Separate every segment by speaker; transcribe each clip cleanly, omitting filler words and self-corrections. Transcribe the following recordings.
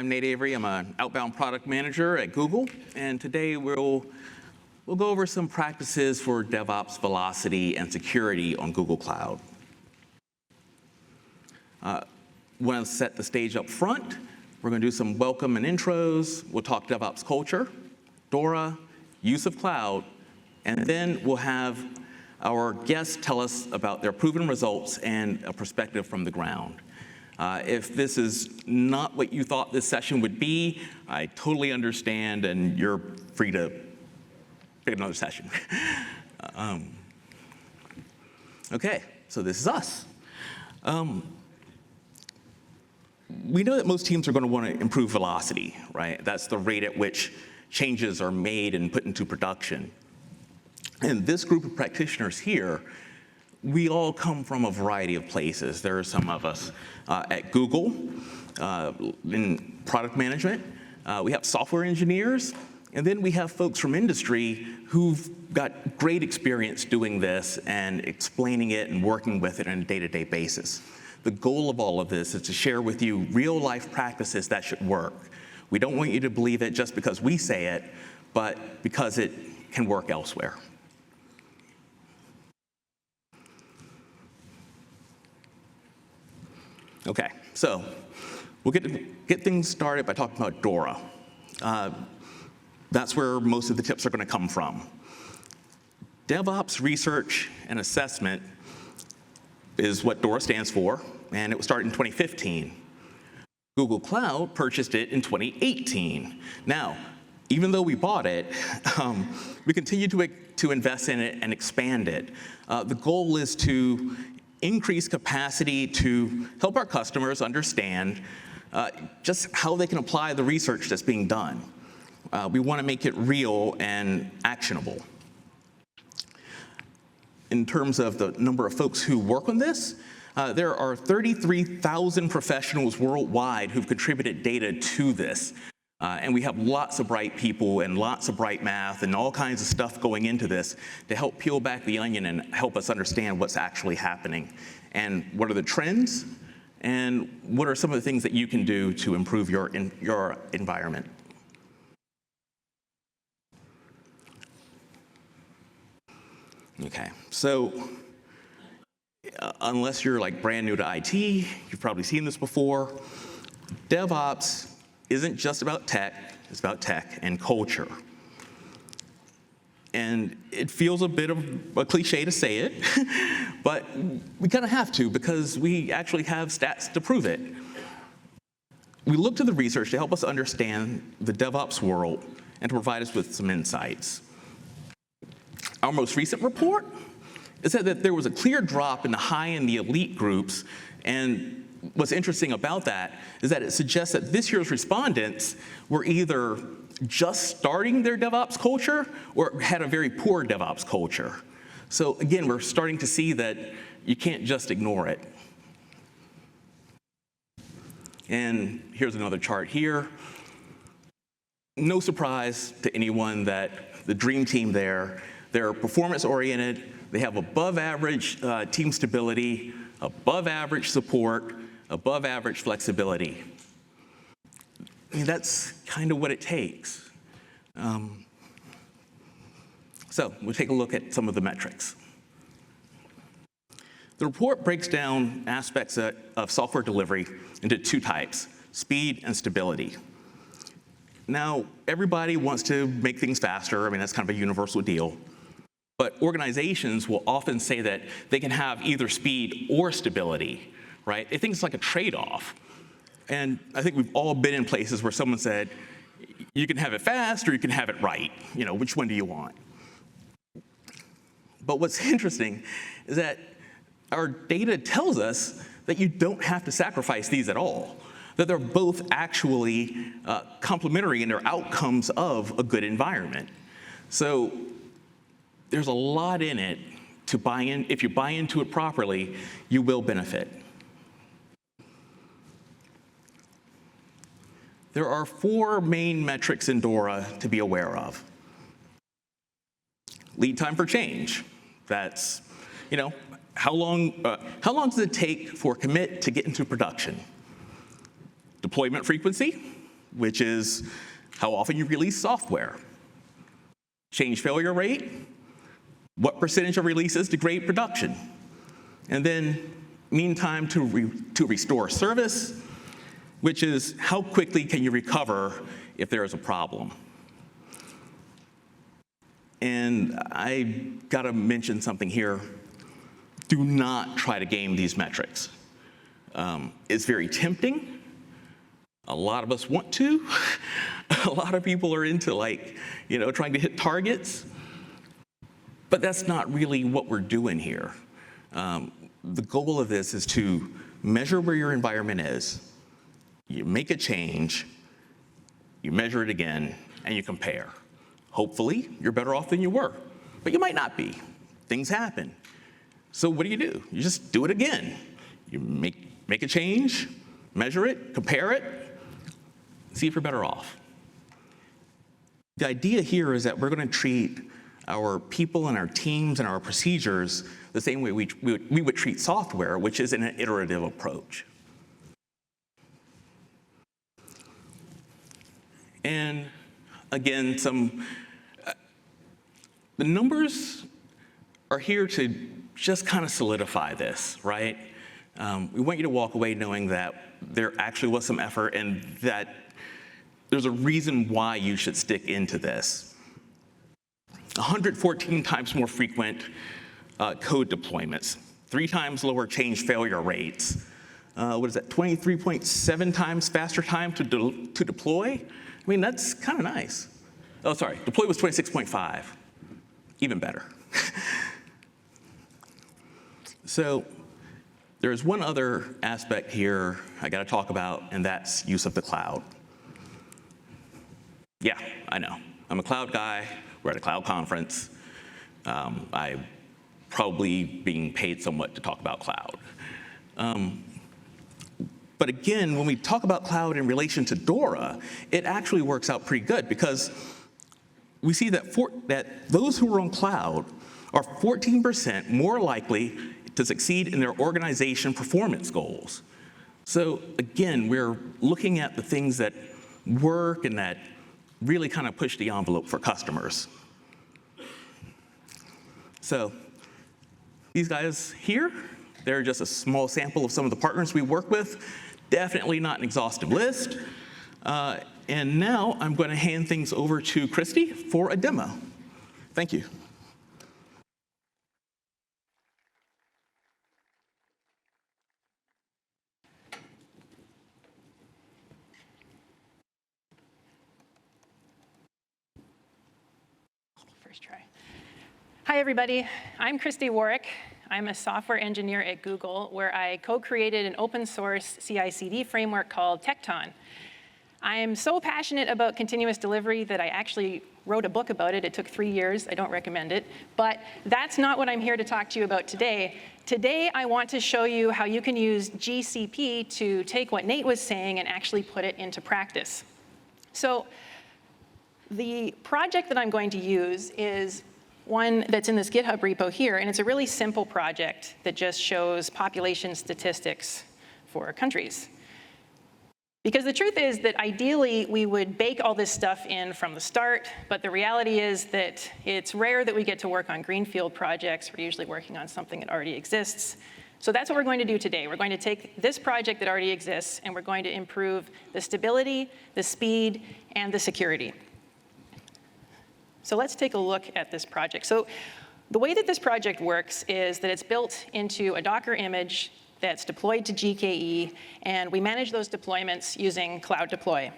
Speaker 1: I'm Nate Avery. I'm an outbound product manager at Google, and today we'll go over some practices for DevOps velocity and security on Google Cloud. Want to set the stage up front. We're going to do some welcome and intros. We'll talk DevOps culture, DORA, use of cloud, and then we'll have our guests tell us about their proven results and a perspective from the ground. If this is not what you thought this session would be, I totally understand, and you're free to pick another session. Okay, so this is us. We know that most teams are going to want to improve velocity, right? That's the rate at which changes are made and put into production. And this group of practitioners here, we all come from a variety of places. There are some of us at Google in product management. We have software engineers, and then we have folks from industry who've got great experience doing this and explaining it and working with it on a day-to-day basis. The goal of all of this is to share with you real-life practices that should work. We don't want you to believe it just because we say it, but because it can work elsewhere. Okay, so we'll get things started by talking about DORA. That's where most of the tips are going to come from. DevOps research and assessment is what DORA stands for, and it was started in 2015. Google Cloud purchased it in 2018. Now, even though we bought it, we continue to invest in it and expand it. The goal is to increase capacity to help our customers understand just how they can apply the research that's being done. We want to make it real and actionable. In terms of the number of folks who work on this, there are 33,000 professionals worldwide who've contributed data to this. And we have lots of bright people and lots of bright math and all kinds of stuff going into this to help peel back the onion and help us understand what's actually happening. And what are the trends? And what are some of the things that you can do to improve your environment? Okay, so unless you're like brand new to IT, you've probably seen this before. DevOps isn't just about tech, it's about tech and culture. And it feels a bit of a cliche to say it, but we kind of have to because we actually have stats to prove it. We look to the research to help us understand the DevOps world and to provide us with some insights. Our most recent report is that there was a clear drop in the high and the elite groups, and what's interesting about that is that it suggests that this year's respondents were either just starting their DevOps culture or had a very poor DevOps culture. So again, we're starting to see that you can't just ignore it. And here's another chart here. No surprise to anyone that the dream team there, they're performance-oriented, they have above-average team stability, above-average support, above-average flexibility. I mean, that's kind of what it takes. So we'll take a look at some of the metrics. The report breaks down aspects of software delivery into two types, speed and stability. Now, everybody wants to make things faster. I mean, that's kind of a universal deal. But organizations will often say that they can have either speed or stability, right? They think it's like a trade-off. And I think we've all been in places where someone said, you can have it fast or you can have it right. You know, which one do you want? But what's interesting is that our data tells us that you don't have to sacrifice these at all, that they're both actually complementary in their outcomes of a good environment. So there's a lot in it to buy in. If you buy into it properly, you will benefit. There are 4 main metrics in DORA to be aware of. Lead time for change. That's, how long does it take for a commit to get into production? Deployment frequency, which is how often you release software. Change failure rate, what percentage of releases degrade production. And then mean time to restore service, which is how quickly can you recover if there is a problem. And I gotta mention something here. Do not try to game these metrics. It's very tempting. A lot of us want to. A lot of people are into trying to hit targets. But that's not really what we're doing here. The goal of this is to measure where your environment is. You make a change, you measure it again, and you compare. Hopefully, you're better off than you were, but you might not be. Things happen. So what do? You just do it again. You make a change, measure it, compare it, see if you're better off. The idea here is that we're going to treat our people and our teams and our procedures the same way we would treat software, which is an iterative approach. And again, the numbers are here to just kind of solidify this, right? We want you to walk away knowing that there actually was some effort and that there's a reason why you should stick into this. 114 times more frequent code deployments, 3 times lower change failure rates. 23.7 times faster time to deploy? I mean, that's kind of nice. Oh, sorry, deploy was 26.5, even better. So there's one other aspect here I gotta talk about, and that's use of the cloud. Yeah, I know, I'm a cloud guy, we're at a cloud conference. I'm probably being paid somewhat to talk about cloud. But again, when we talk about cloud in relation to DORA, it actually works out pretty good because we see that those who are on cloud are 14% more likely to succeed in their organization performance goals. So again, we're looking at the things that work and that really kind of push the envelope for customers. So these guys here, they're just a small sample of some of the partners we work with. Definitely not an exhaustive list. And now I'm going to hand things over to Christie for a demo. Thank you.
Speaker 2: First try. Hi, everybody. I'm Christie Warwick. I'm a software engineer at Google, where I co-created an open source CI/CD framework called Tekton. I am so passionate about continuous delivery that I actually wrote a book about it. It took 3 years. I don't recommend it. But that's not what I'm here to talk to you about today. Today, I want to show you how you can use GCP to take what Nate was saying and actually put it into practice. So the project that I'm going to use is one that's in this GitHub repo here, and it's a really simple project that just shows population statistics for countries. Because the truth is that ideally we would bake all this stuff in from the start, but the reality is that it's rare that we get to work on greenfield projects. We're usually working on something that already exists. So that's what we're going to do today. We're going to take this project that already exists, and we're going to improve the stability, the speed, and the security. So let's take a look at this project. So the way that this project works is that it's built into a Docker image that's deployed to GKE, and we manage those deployments using Cloud Deploy,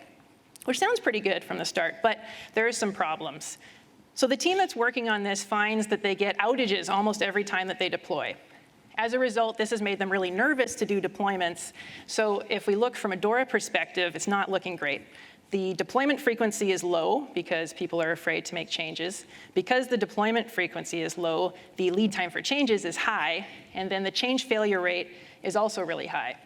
Speaker 2: which sounds pretty good from the start, but there are some problems. So the team that's working on this finds that they get outages almost every time that they deploy. As a result, this has made them really nervous to do deployments. So if we look from a DORA perspective, it's not looking great. The deployment frequency is low because people are afraid to make changes. Because the deployment frequency is low, the lead time for changes is high, and then the change failure rate is also really high.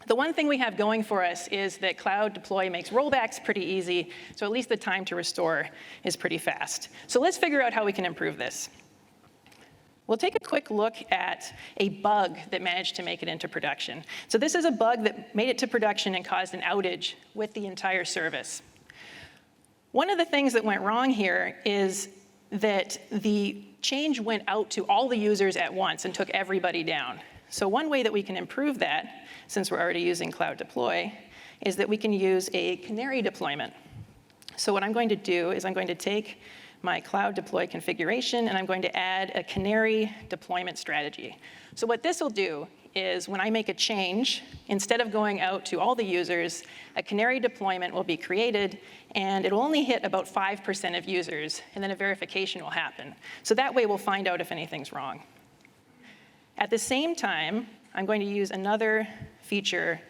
Speaker 2: The one thing we have going for us is that Cloud Deploy makes rollbacks pretty easy, so at least the time to restore is pretty fast. So let's figure out how we can improve this. we'll take a quick look at a bug that managed to make it into production. So this is a bug that made it to production and caused an outage with the entire service. One of the things that went wrong here is that the change went out to all the users at once and took everybody down. So one way that we can improve that, since we're already using Cloud Deploy, is that we can use a canary deployment. So what I'm going to do is I'm going to take my Cloud Deploy configuration and I'm going to add a canary deployment strategy. So what this will do is when I make a change, instead of going out to all the users, a canary deployment will be created and it'll only hit about 5% of users, and then a verification will happen. So that way we'll find out if anything's wrong. At the same time, I'm going to use another feature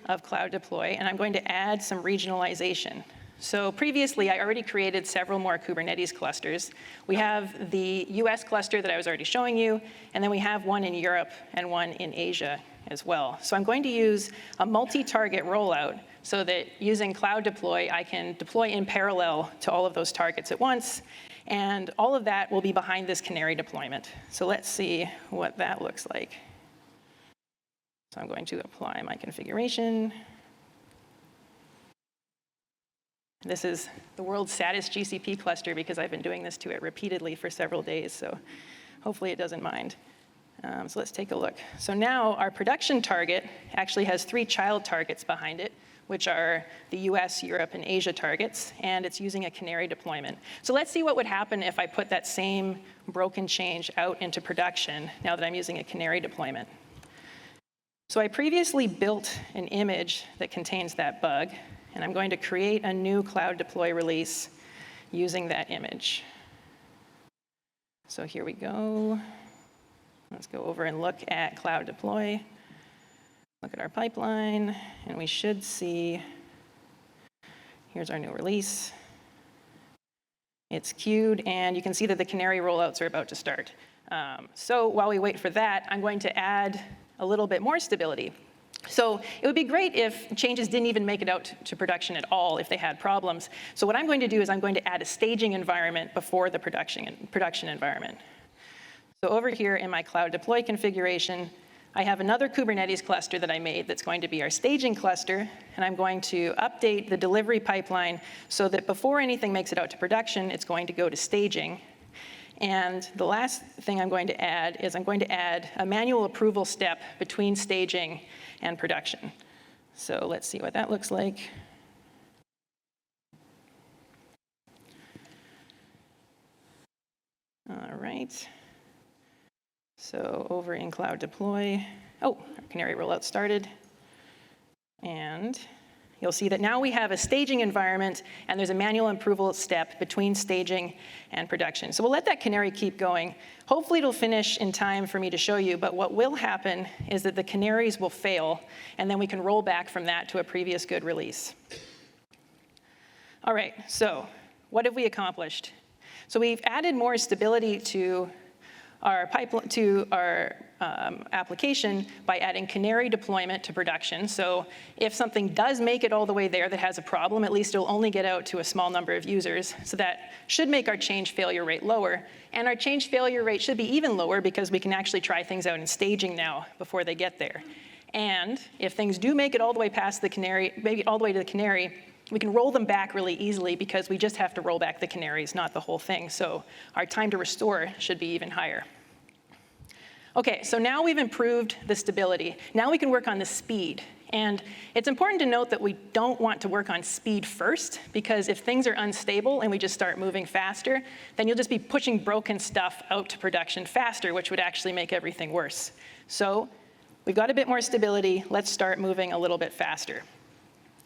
Speaker 2: of Cloud Deploy, and I'm going to add some regionalization. So previously, I already created several more Kubernetes clusters. We have the US cluster that I was already showing you, and then we have one in Europe and one in Asia as well. So I'm going to use a multi-target rollout so that using Cloud Deploy, I can deploy in parallel to all of those targets at once, and all of that will be behind this canary deployment. So let's see what that looks like. So I'm going to apply my configuration. This is the world's saddest GCP cluster because I've been doing this to it repeatedly for several days, so hopefully it doesn't mind. So let's take a look. So now our production target actually has 3 child targets behind it, which are the US, Europe, and Asia targets, and it's using a canary deployment. So let's see what would happen if I put that same broken change out into production now that I'm using a canary deployment. So I previously built an image that contains that bug, and I'm going to create a new Cloud Deploy release using that image. So here we go. Let's go over and look at Cloud Deploy. Look at our pipeline, and we should see, here's our new release. It's queued, and you can see that the canary rollouts are about to start. So while we wait for that, I'm going to add a little bit more stability. So it would be great if changes didn't even make it out to production at all if they had problems. So what I'm going to do is I'm going to add a staging environment before the production environment. So over here in my Cloud Deploy configuration, I have another Kubernetes cluster that I made that's going to be our staging cluster, and I'm going to update the delivery pipeline so that before anything makes it out to production, it's going to go to staging. And the last thing I'm going to add is I'm going to add a manual approval step between staging and production. So let's see what that looks like. All right. So over in Cloud Deploy, our canary rollout started. And you'll see that now we have a staging environment, and there's a manual approval step between staging and production. So we'll let that canary keep going. Hopefully it'll finish in time for me to show you, but what will happen is that the canaries will fail, and then we can roll back from that to a previous good release. All right, so what have we accomplished? So we've added more stability to our pipeline, to our application by adding canary deployment to production. So if something does make it all the way there that has a problem, at least it'll only get out to a small number of users. So that should make our change failure rate lower. And our change failure rate should be even lower because we can actually try things out in staging now before they get there. And if things do make it all the way past the canary, maybe all the way to the canary, we can roll them back really easily because we just have to roll back the canaries, not the whole thing. So our time to restore should be even higher. Okay, so now we've improved the stability. Now we can work on the speed. And it's important to note that we don't want to work on speed first, because if things are unstable and we just start moving faster, then you'll just be pushing broken stuff out to production faster, which would actually make everything worse. So we've got a bit more stability. Let's start moving a little bit faster.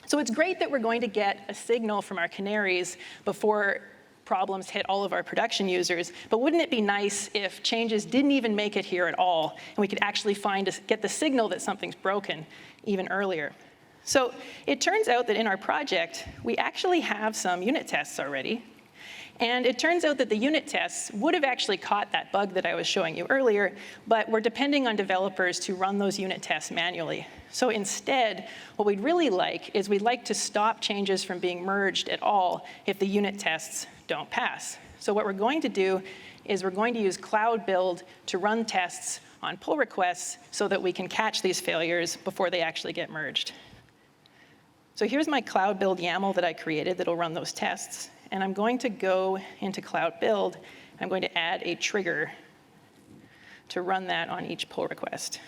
Speaker 2: So it's great that we're going to get a signal from our canaries before problems hit all of our production users, but wouldn't it be nice if changes didn't even make it here at all, and we could actually get the signal that something's broken even earlier? So it turns out that in our project, we actually have some unit tests already, and it turns out that the unit tests would have actually caught that bug that I was showing you earlier, but we're depending on developers to run those unit tests manually. So instead, what we'd really like is we'd like to stop changes from being merged at all if the unit tests don't pass. So what we're going to do is we're going to use cloud build to run tests on pull requests so that we can catch these failures before they actually get merged. So here's my cloud build YAML that I created that'll run those tests. And I'm going to go into cloud build. I'm going to add a trigger to run that on each pull request.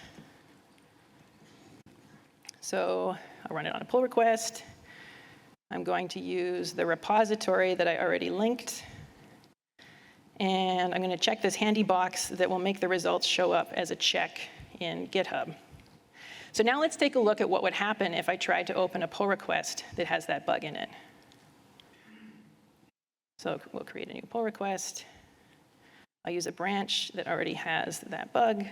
Speaker 2: So I'll run it on a pull request. I'm going to use the repository that I already linked. And I'm going to check this handy box that will make the results show up as a check in GitHub. So now let's take a look at what would happen if I tried to open a pull request that has that bug in it. So we'll create a new pull request. I'll use a branch that already has that bug.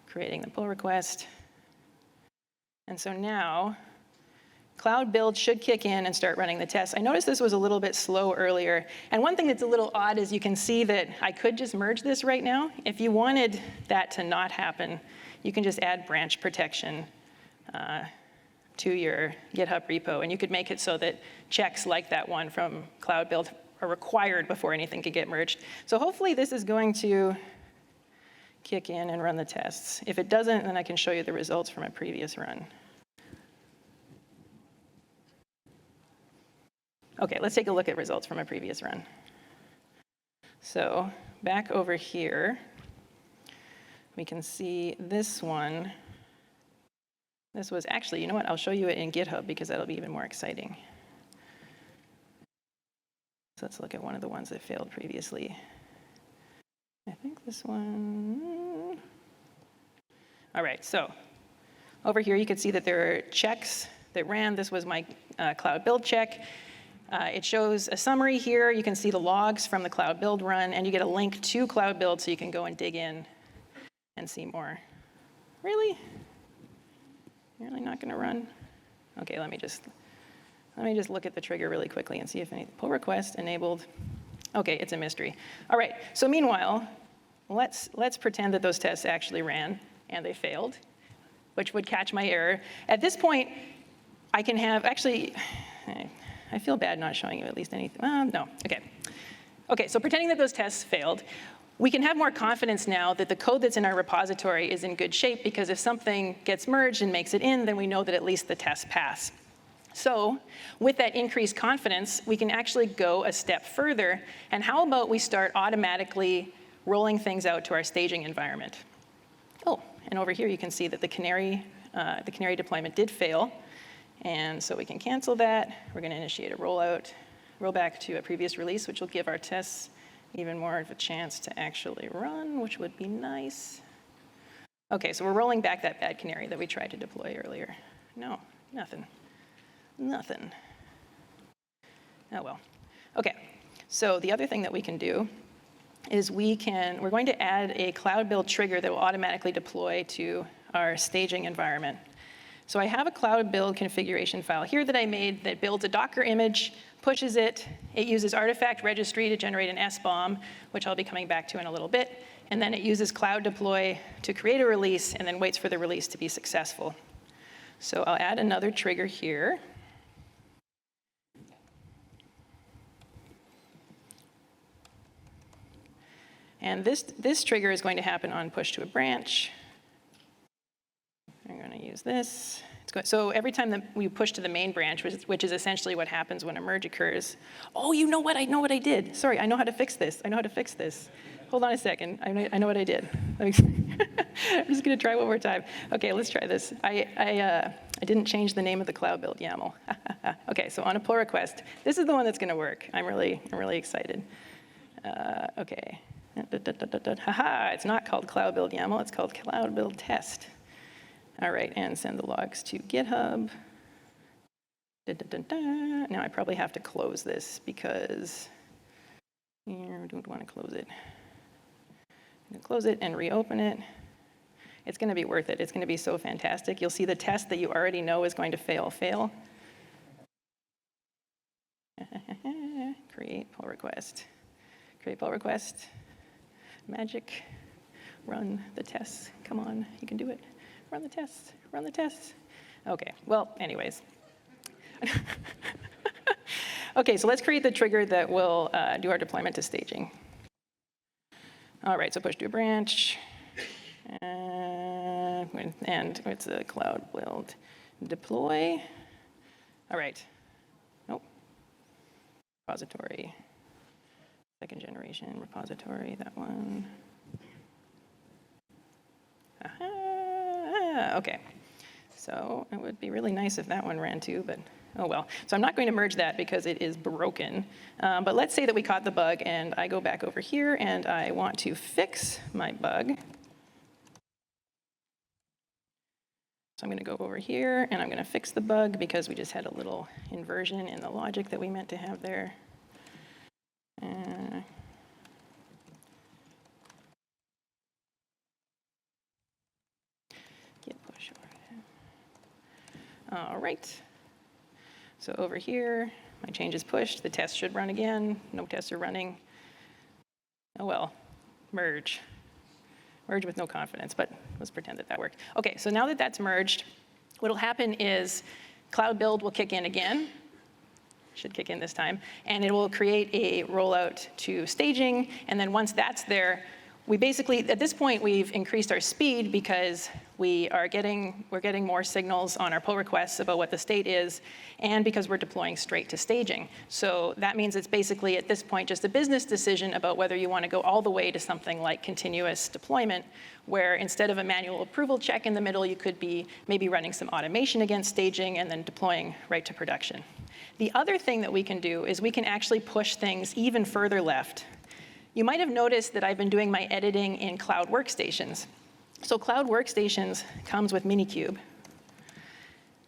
Speaker 2: Creating the pull request. And so now, cloud build should kick in and start running the tests. I noticed this was a little bit slow earlier. And one thing that's a little odd is you can see that I could just merge this right now. If you wanted that to not happen, you can just add branch protection to your GitHub repo. And you could make it so that checks like that one from cloud build are required before anything could get merged. So hopefully this is going to kick in and run the tests. If it doesn't, then I can show you the results from a previous run. OK, let's take a look at results from a previous run. So back over here, we can see this one. This was actually, you know what? I'll show you it in GitHub because that'll be even more exciting. So let's look at one of the ones that failed previously. I think this one. All right, so over here you can see that there are checks that ran. This was my cloud build check. It shows a summary here. You can see the logs from the cloud build run, and you get a link to cloud build so you can go and dig in and see more. Really? You're really not going to run? OK, let me just look at the trigger really quickly and see if any pull request enabled. OK, it's a mystery. All right, so meanwhile, let's pretend that those tests actually ran and they failed, which would catch my error. At this point, I can have, actually, I feel bad not showing you at least anything. No, OK. OK, so pretending that those tests failed, we can have more confidence now that the code that's in our repository is in good shape, because if something gets merged and makes it in, then we know that at least the tests pass. So with that increased confidence, we can actually go a step further. And how about we start automatically rolling things out to our staging environment? Oh, and over here you can see that the canary deployment did fail. And so we can cancel that. We're going to initiate a rollout, roll back to a previous release, which will give our tests even more of a chance to actually run, which would be nice. OK, so we're rolling back that bad canary that we tried to deploy earlier. No, nothing. Nothing. Oh, well. OK, so the other thing that we can do is we're going to add a cloud build trigger that will automatically deploy to our staging environment. So I have a cloud build configuration file here that I made that builds a Docker image, pushes it. It uses artifact registry to generate an SBOM, which I'll be coming back to in a little bit. And then it uses cloud deploy to create a release and then waits for the release to be successful. So I'll add another trigger here. And this trigger is going to happen on push to a branch. I'm going to use this. So every time that we push to the main branch, which is essentially what happens when a merge occurs. Oh, you know what? I know what I did. Sorry, I know how to fix this. Hold on a second. I know what I did. I'm just going to try one more time. OK, let's try this. I didn't change the name of the cloud build YAML. OK, so on a pull request, this is the one that's going to work. I'm really excited. OK. Haha, it's not called cloud build YAML. It's called cloud build test. All right, and send the logs to GitHub. Now I probably have to close this because I don't want to close it. I'm going to close it and reopen it. It's going to be worth it. It's going to be so fantastic. You'll see the test that you already know is going to fail. Create pull request. Create pull request. Magic. Run the tests. Come on, you can do it. Run the tests. OK, well, anyways. Okay, so let's create the trigger that will do our deployment to staging. All right, so push to a branch. And it's a cloud build deploy. All right. Nope. Repository. Second generation repository, that one. Aha, okay. So it would be really nice if that one ran too, but oh well. So I'm not going to merge that because it is broken. But let's say that we caught the bug and I go back over here and I want to fix my bug. So I'm going to go over here and I'm going to fix the bug because we just had a little inversion in the logic that we meant to have there. Git push over. All right. So over here, my change is pushed. The test should run again. No tests are running. Oh well, merge. Merge with no confidence, but let's pretend that that worked. Okay, so now that that's merged, what'll happen is cloud build will kick in again. Should kick in this time, and it will create a rollout to staging, and then once that's there, we basically, at this point, we've increased our speed because we're getting more signals on our pull requests about what the state is, and because we're deploying straight to staging. So that means it's basically, at this point, just a business decision about whether you want to go all the way to something like continuous deployment, where instead of a manual approval check in the middle, you could be maybe running some automation against staging and then deploying right to production. The other thing that we can do is we can actually push things even further left. You might have noticed that I've been doing my editing in Cloud Workstations. So Cloud Workstations comes with Minikube.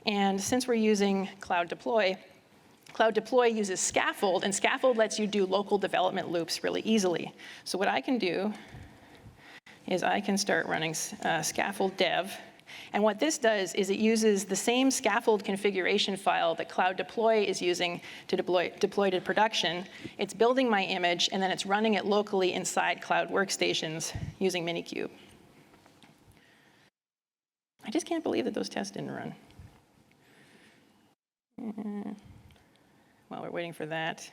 Speaker 2: And since we're using Cloud Deploy uses Scaffold, and Scaffold lets you do local development loops really easily. So what I can do is I can start running Scaffold dev. And what this does is it uses the same Scaffold configuration file that Cloud Deploy is using to deploy to production. It's building my image, and then it's running it locally inside Cloud Workstations using Minikube. I just can't believe that those tests didn't run. While we're waiting for that,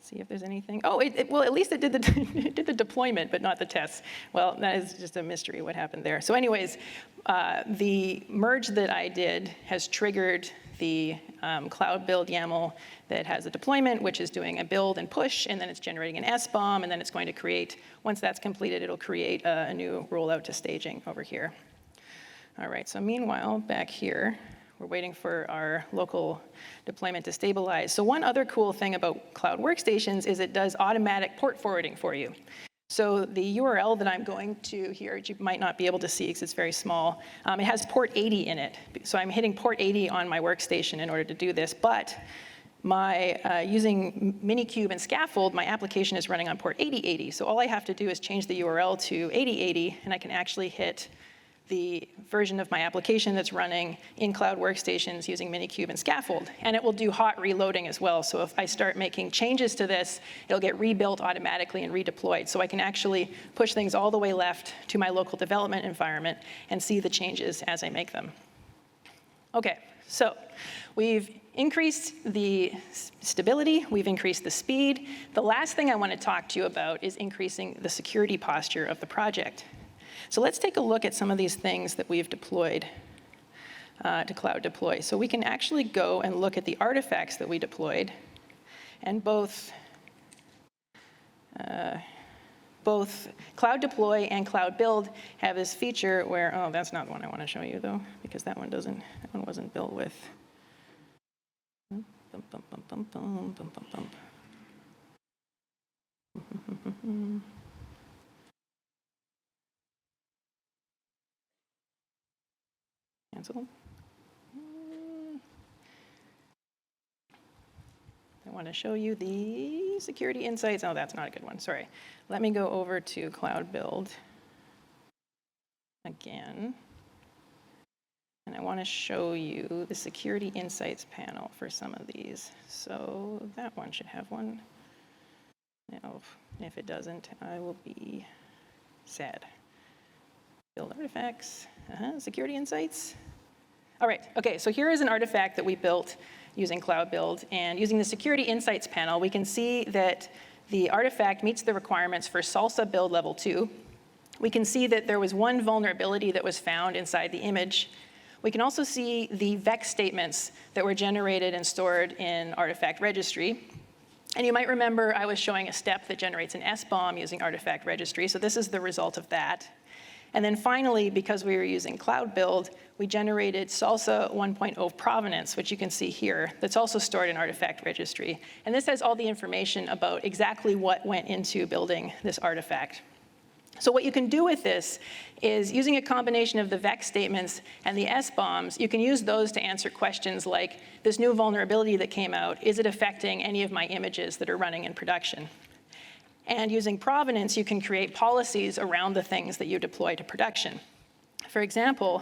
Speaker 2: see if there's anything. Oh, well, at least it did it did the deployment, but not the tests. Well, that is just a mystery what happened there. So anyways, the merge that I did has triggered the cloud build YAML that has a deployment, which is doing a build and push, and then it's generating an SBOM, and then it's going to create, once that's completed, it'll create a new rollout to staging over here. All right, so meanwhile, back here, we're waiting for our local deployment to stabilize. So one other cool thing about Cloud Workstations is it does automatic port forwarding for you. So the URL that I'm going to here, you might not be able to see because it's very small, it has port 80 in it. So I'm hitting port 80 on my workstation in order to do this, but using Minikube and Scaffold, my application is running on port 8080. So all I have to do is change the URL to 8080, and I can actually hit the version of my application that's running in Cloud Workstations using Minikube and Scaffold. And it will do hot reloading as well. So if I start making changes to this, it'll get rebuilt automatically and redeployed. So I can actually push things all the way left to my local development environment and see the changes as I make them. Okay, so we've increased the stability, we've increased the speed. The last thing I want to talk to you about is increasing the security posture of the project. So let's take a look at some of these things that we've deployed to Cloud Deploy. So we can actually go and look at the artifacts that we deployed, and both Cloud Deploy and Cloud Build have this feature where, oh, that's not the one I want to show you though, because that one wasn't built with. Bump, bump, bump, bump, bump, bump, bump, bump. Cancel. I want to show you the security insights. Oh, that's not a good one. Sorry. Let me go over to Cloud Build again. And I want to show you the security insights panel for some of these. So that one should have one. No, if it doesn't, I will be sad. Build artifacts, security insights. All right, okay, so here is an artifact that we built using Cloud Build. And using the Security Insights panel, we can see that the artifact meets the requirements for SALSA build level 2. We can see that there was one vulnerability that was found inside the image. We can also see the vex statements that were generated and stored in Artifact Registry. And you might remember I was showing a step that generates an SBOM using Artifact Registry, so this is the result of that. And then finally, because we were using Cloud Build, we generated SALSA 1.0 provenance, which you can see here, that's also stored in Artifact Registry. And this has all the information about exactly what went into building this artifact. So what you can do with this is, using a combination of the vex statements and the SBOMs, you can use those to answer questions like, this new vulnerability that came out, is it affecting any of my images that are running in production? And using provenance, you can create policies around the things that you deploy to production. For example,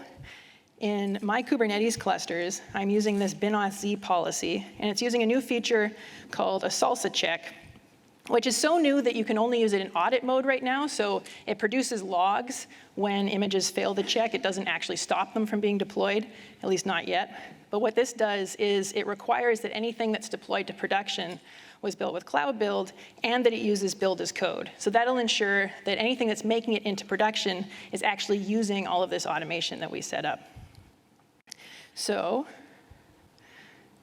Speaker 2: in my Kubernetes clusters, I'm using this binauth policy, and it's using a new feature called a SALSA check, which is so new that you can only use it in audit mode right now. So it produces logs when images fail the check. It doesn't actually stop them from being deployed, at least not yet. But what this does is it requires that anything that's deployed to production was built with Cloud Build and that it uses build as code. So that'll ensure that anything that's making it into production is actually using all of this automation that we set up. So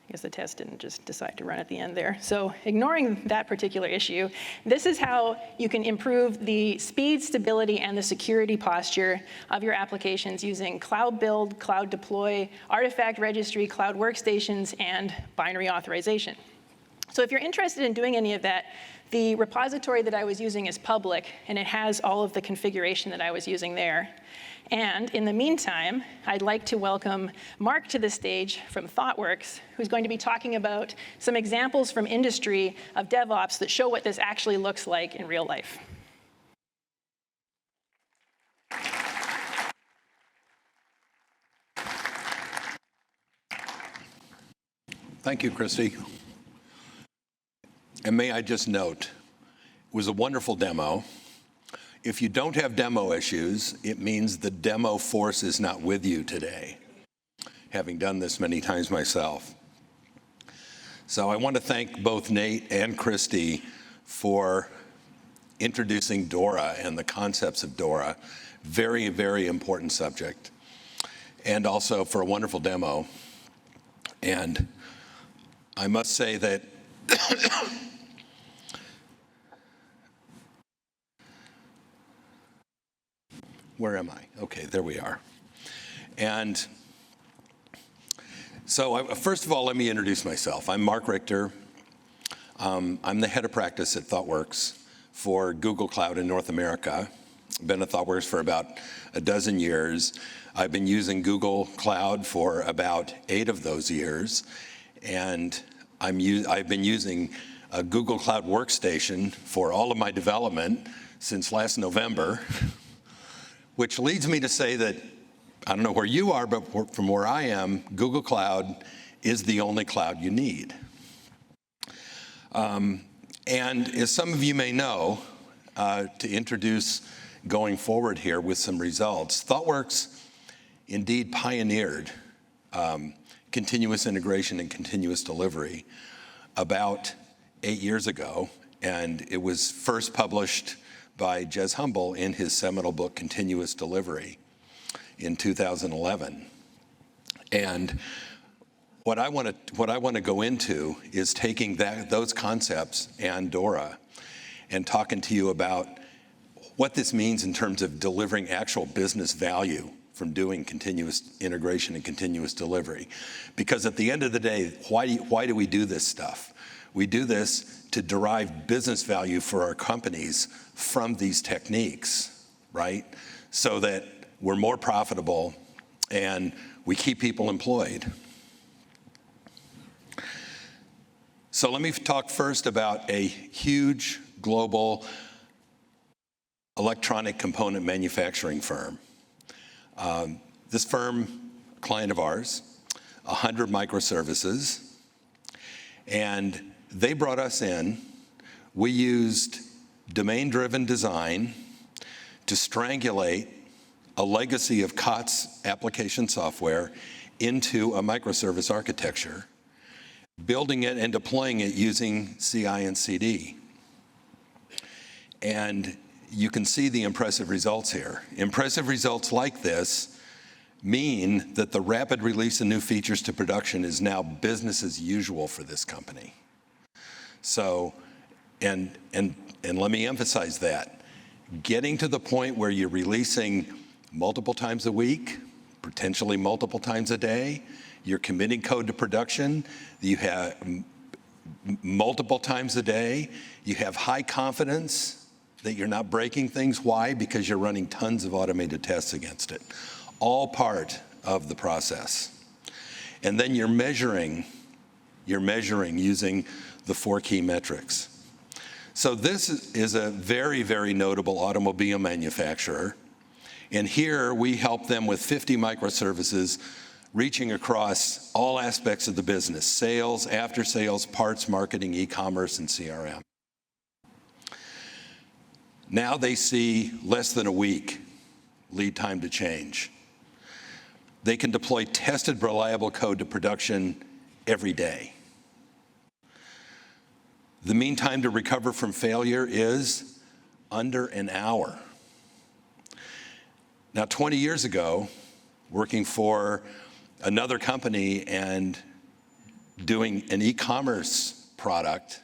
Speaker 2: I guess the test didn't just decide to run at the end there. So ignoring that particular issue, this is how you can improve the speed, stability, and the security posture of your applications using Cloud Build, Cloud Deploy, Artifact Registry, Cloud Workstations, and binary authorization. So if you're interested in doing any of that, the repository that I was using is public, and it has all of the configuration that I was using there. And in the meantime, I'd like to welcome Mark to the stage from ThoughtWorks, who's going to be talking about some examples from industry of DevOps that show what this actually looks like in real life.
Speaker 3: Thank you, Christie. And may I just note, it was a wonderful demo. If you don't have demo issues, it means the demo force is not with you today, having done this many times myself. So I want to thank both Nate and Christie for introducing DORA and the concepts of DORA. Very, very important subject. And also for a wonderful demo. And I must say that where am I? Okay, there we are. And so first of all, let me introduce myself. I'm Mark Richter. I'm the head of practice at ThoughtWorks for Google Cloud in North America. I've been at ThoughtWorks for about a dozen years. I've been using Google Cloud for about 8 of those years. And I've been using a Google Cloud Workstation for all of my development since last November. Which leads me to say that, I don't know where you are, but from where I am, Google Cloud is the only cloud you need. And as some of you may know, to introduce going forward here with some results, ThoughtWorks indeed pioneered continuous integration and continuous delivery about 8 years ago, and it was first published by Jez Humble in his seminal book, Continuous Delivery, in 2011. And what I want to go into is taking those concepts and DORA and talking to you about what this means in terms of delivering actual business value from doing continuous integration and continuous delivery. Because at the end of the day, why do we do this stuff? We do this to derive business value for our companies from these techniques, right? So that we're more profitable and we keep people employed. So let me talk first about a huge global electronic component manufacturing firm. This firm, client of ours, 100 microservices, and they brought us in. We used domain-driven design to strangulate a legacy of COTS application software into a microservice architecture. building it and deploying it using CI and CD. And you can see the impressive results here. Impressive results like this mean that the rapid release of new features to production is now business as usual for this company. So, and let me emphasize that. Getting to the point where you're releasing multiple times a week, potentially multiple times a day, you're committing code to production, you have multiple times a day, you have high confidence that you're not breaking things. Why? Because you're running tons of automated tests against it. All part of the process. And then you're measuring using the 4 key metrics. So this is a very, very notable automobile manufacturer. And here we help them with 50 microservices reaching across all aspects of the business: sales, after sales, parts, marketing, e-commerce, and CRM. Now they see less than a week lead time to change. They can deploy tested, reliable code to production every day. The mean time to recover from failure is under an hour. Now, 20 years ago, working for another company and doing an e-commerce product,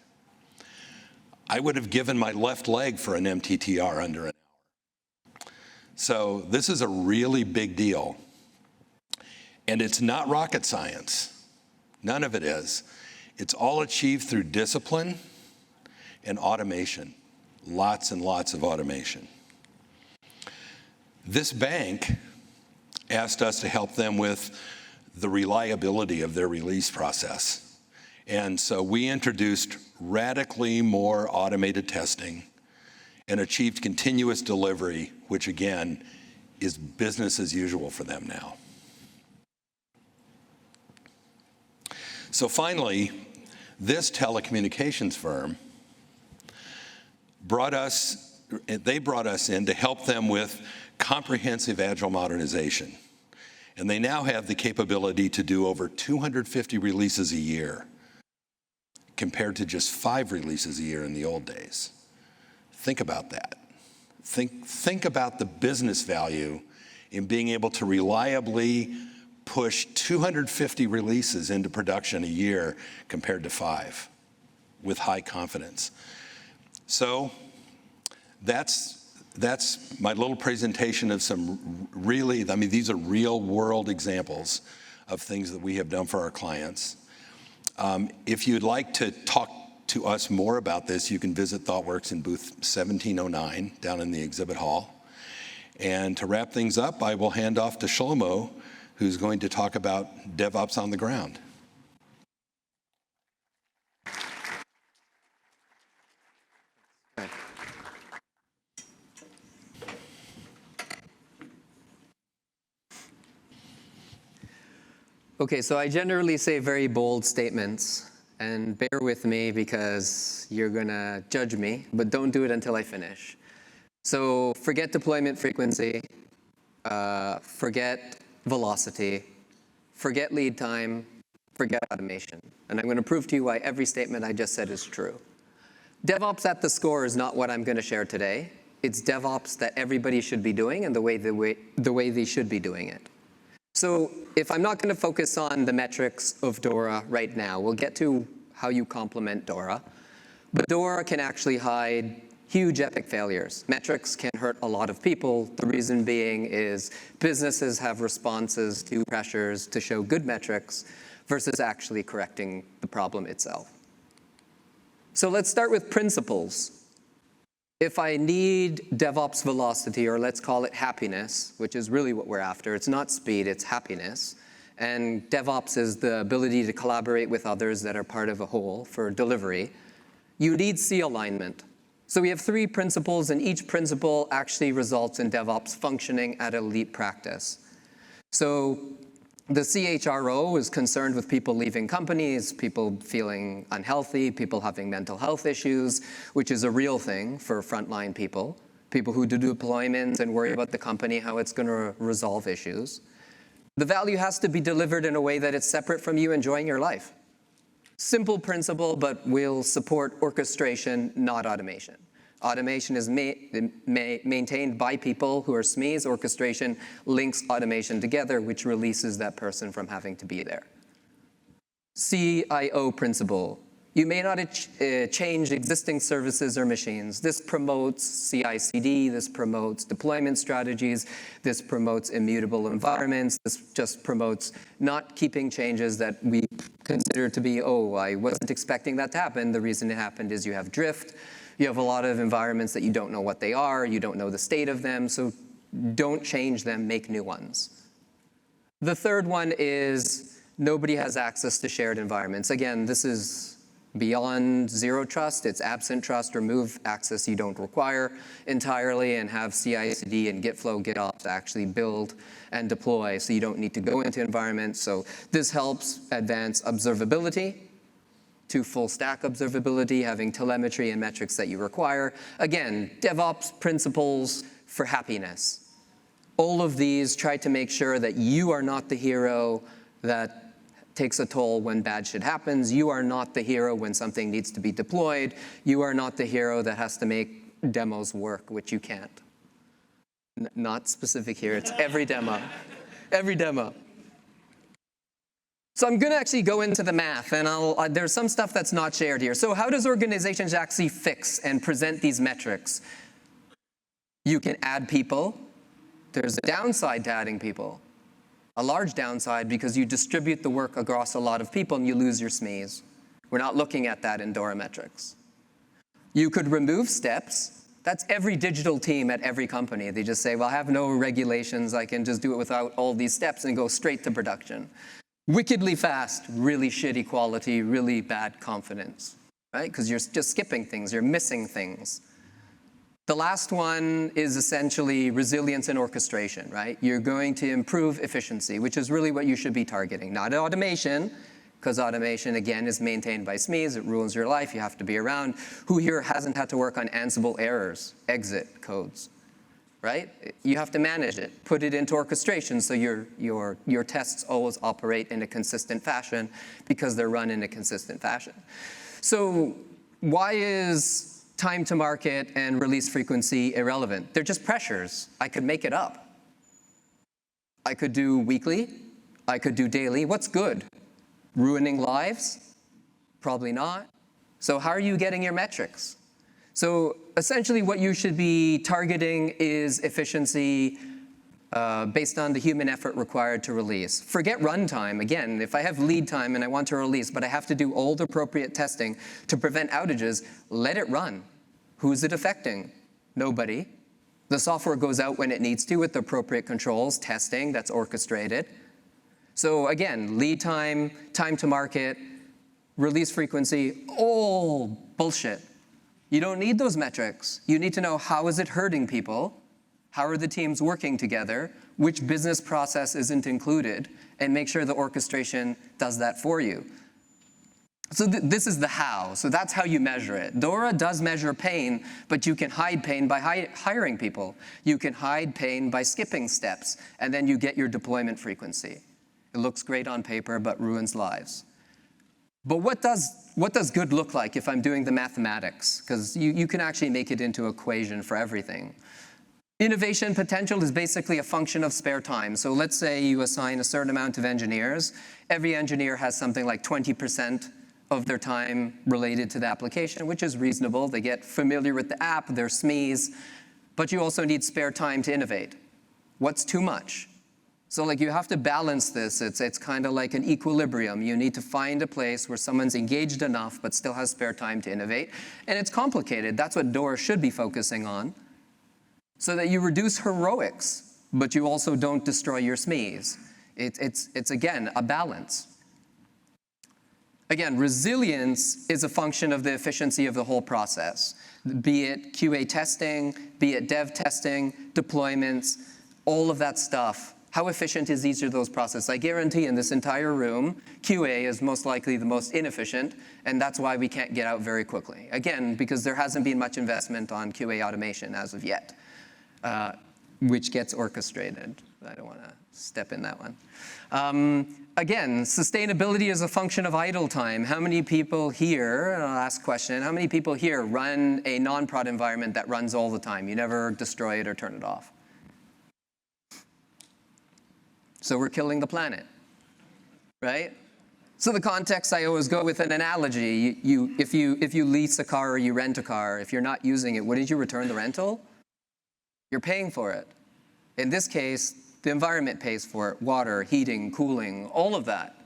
Speaker 3: I would have given my left leg for an MTTR under an hour. So this is a really big deal. And it's not rocket science. None of it is. It's all achieved through discipline and automation. Lots and lots of automation. This bank asked us to help them with the reliability of their release process. And so we introduced radically more automated testing and achieved continuous delivery, which again is business as usual for them now. So finally, this telecommunications firm brought us in to help them with comprehensive agile modernization. And they now have the capability to do over 250 releases a year, compared to just 5 releases a year in the old days. Think about that. Think about the business value in being able to reliably push 250 releases into production a year compared to 5 with high confidence. So that's my little presentation of some really, these are real world examples of things that we have done for our clients. If you'd like to talk to us more about this, you can visit ThoughtWorks in booth 1709 down in the exhibit hall. And to wrap things up, I will hand off to Shlomo, who's going to talk about DevOps on the ground.
Speaker 4: Okay, so I generally say very bold statements, and bear with me because you're gonna judge me, but don't do it until I finish. So forget deployment frequency, forget velocity, forget lead time, forget automation. And I'm gonna prove to you why every statement I just said is true. DevOps at the score is not what I'm gonna share today. It's DevOps that everybody should be doing and the way they should be doing it. So if I'm not going to focus on the metrics of DORA right now, we'll get to how you complement DORA. But DORA can actually hide huge epic failures. Metrics can hurt a lot of people. The reason being is businesses have responses to pressures to show good metrics versus actually correcting the problem itself. So let's start with principles. If I need DevOps velocity, or let's call it happiness, which is really what we're after, it's not speed, it's happiness. And DevOps is the ability to collaborate with others that are part of a whole for delivery. You need C alignment. So we have 3 principles, and each principle actually results in DevOps functioning at elite practice. So the CHRO is concerned with people leaving companies, people feeling unhealthy, people having mental health issues, which is a real thing for frontline people who do deployments and worry about the company, how it's going to resolve issues. The value has to be delivered in a way that it's separate from you enjoying your life. Simple principle, but we'll support orchestration, not automation. Automation is maintained by people who are SMEs. Orchestration links automation together, which releases that person from having to be there. CIO principle. You may not change existing services or machines. This promotes CI/CD, this promotes deployment strategies, this promotes immutable environments, this just promotes not keeping changes that we consider to be, oh, I wasn't expecting that to happen. The reason it happened is you have drift. You have a lot of environments that you don't know what they are, you don't know the state of them, so don't change them, make new ones. The third one is nobody has access to shared environments. Again, this is beyond zero trust, it's absent trust. Remove access you don't require entirely and have CI/CD and Git flow, GitOps actually build and deploy so you don't need to go into environments. So this helps advance observability to full stack observability, having telemetry and metrics that you require. Again, DevOps principles for happiness. All of these try to make sure that you are not the hero that takes a toll when bad shit happens. You are not the hero when something needs to be deployed. You are not the hero that has to make demos work, which you can't. Not specific here, it's every demo. Every demo. So I'm going to actually go into the math, and there's some stuff that's not shared here. So how does organizations actually fix and present these metrics? You can add people. There's a downside to adding people. A large downside because you distribute the work across a lot of people and you lose your SMEs. We're not looking at that in DORA metrics. You could remove steps. That's every digital team at every company. They just say, well, I have no regulations. I can just do it without all these steps and go straight to production. Wickedly fast, really shitty quality, really bad confidence, right? Because you're just skipping things, you're missing things. The last one is essentially resilience and orchestration, right? You're going to improve efficiency, which is really what you should be targeting. Not automation, because automation, again, is maintained by SMEs. It ruins your life. You have to be around. Who here hasn't had to work on Ansible errors, exit codes, right? You have to manage it. Put it into orchestration so your tests always operate in a consistent fashion because they're run in a consistent fashion. So why is time to market and release frequency irrelevant? They're just pressures. I could make it up. I could do weekly. I could do daily. What's good? Ruining lives? Probably not. So how are you getting your metrics? So essentially what you should be targeting is efficiency based on the human effort required to release. Forget runtime. Again, if I have lead time and I want to release, but I have to do all the appropriate testing to prevent outages, let it run. Who's it affecting? Nobody. The software goes out when it needs to with the appropriate controls, testing, that's orchestrated. So again, lead time, time to market, release frequency, all bullshit. You don't need those metrics. You need to know how is it hurting people, how are the teams working together, which business process isn't included, and make sure the orchestration does that for you. So this is the how. So that's how you measure it. DORA does measure pain, but you can hide pain by hiring people. You can hide pain by skipping steps, and then you get your deployment frequency. It looks great on paper, but ruins lives. But what does good look like if I'm doing the mathematics? Because you can actually make it into an equation for everything. Innovation potential is basically a function of spare time. So let's say you assign a certain amount of engineers. Every engineer has something like 20% of their time related to the application, which is reasonable. They get familiar with the app, they're SMEs, but you also need spare time to innovate. What's too much? So like you have to balance this. It's kind of like an equilibrium. You need to find a place where someone's engaged enough but still has spare time to innovate. And it's complicated. That's what DORA should be focusing on, so that you reduce heroics, but you also don't destroy your SMEs. It's again, a balance. Again, resilience is a function of the efficiency of the whole process, be it QA testing, be it dev testing, deployments, all of that stuff. How efficient is each of those processes? I guarantee in this entire room, QA is most likely the most inefficient, and that's why we can't get out very quickly. Again, because there hasn't been much investment on QA automation as of yet, which gets orchestrated. I don't want to step in that one. Again, sustainability is a function of idle time. How many people here, and I'll ask a question, how many people here run a non-prod environment that runs all the time? You never destroy it or turn it off. So we're killing the planet, right? So the context, I always go with an analogy. If you lease a car or you rent a car, if you're not using it, wouldn't you return the rental? You're paying for it. In this case, the environment pays for it, water, heating, cooling, all of that.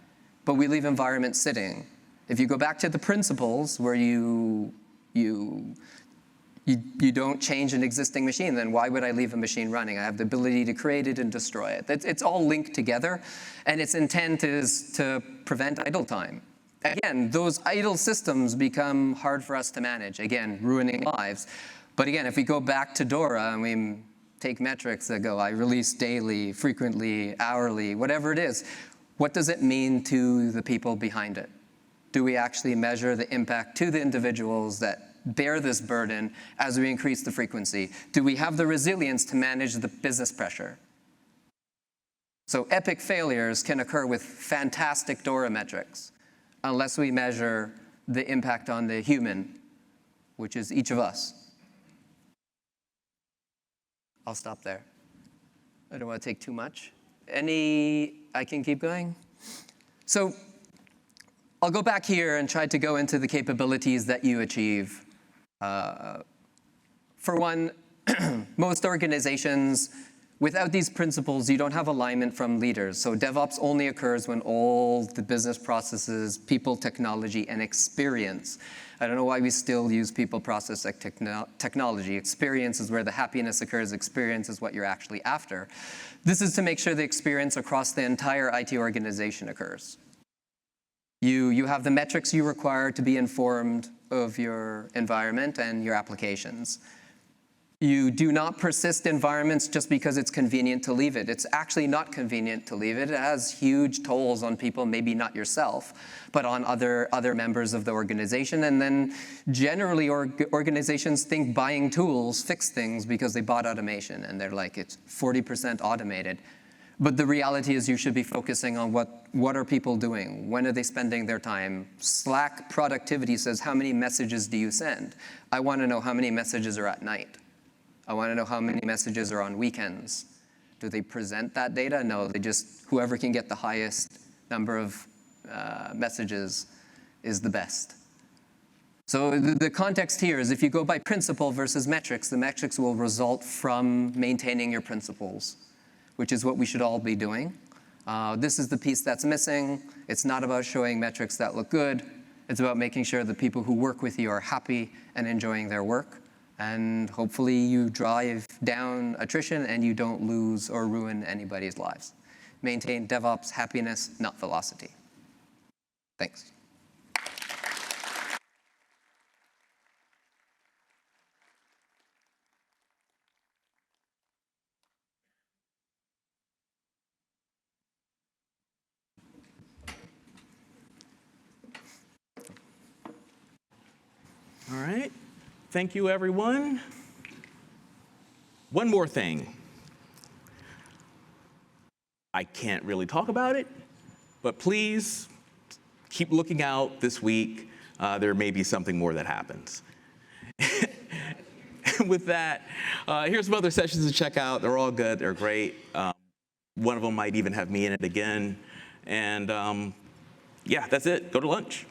Speaker 4: But we leave environment sitting. If you go back to the principles where you don't change an existing machine, then why would I leave a machine running? I have the ability to create it and destroy it. It's all linked together, and its intent is to prevent idle time. Again, those idle systems become hard for us to manage, again, ruining lives. But again, if we go back to Dora and we take metrics that go, I release daily, frequently, hourly, whatever it is, what does it mean to the people behind it? Do we actually measure the impact to the individuals that bear this burden as we increase the frequency? Do we have the resilience to manage the business pressure? So epic failures can occur with fantastic Dora metrics unless we measure the impact on the human, which is each of us. I'll stop there. I don't want to take too much. I can keep going? So I'll go back here and try to go into the capabilities that you achieve. For one, most organizations, without these principles, you don't have alignment from leaders. So DevOps only occurs when all the business processes, people, technology, and experience. I don't know why we still use people, process, like technology. Experience is where the happiness occurs. Experience is what you're actually after. This is to make sure the experience across the entire IT organization occurs. You have the metrics you require to be informed of your environment and your applications. You do not persist environments just because it's convenient to leave it. It's actually not convenient to leave it. It has huge tolls on people, maybe not yourself, but on other members of the organization. And then generally organizations think buying tools fix things because they bought automation and they're like, it's 40% automated. But the reality is you should be focusing on what are people doing? When are they spending their time? Slack productivity says, how many messages do you send? I want to know how many messages are at night. I want to know how many messages are on weekends. Do they present that data? No, they just, whoever can get the highest number of messages is the best. So the context here is if you go by principle versus metrics, the metrics will result from maintaining your principles, which is what we should all be doing. This is the piece that's missing. It's not about showing metrics that look good. It's about making sure the people who work with you are happy and enjoying their work. And hopefully you drive down attrition and you don't lose or ruin anybody's lives. Maintain DevOps happiness, not velocity. Thanks.
Speaker 1: All right. Thank you, everyone. One more thing. I can't really talk about it, but please keep looking out this week. There may be something more that happens. With that, here's some other sessions to check out. They're all good. They're great. One of them might even have me in it again. And yeah, that's it. Go to lunch.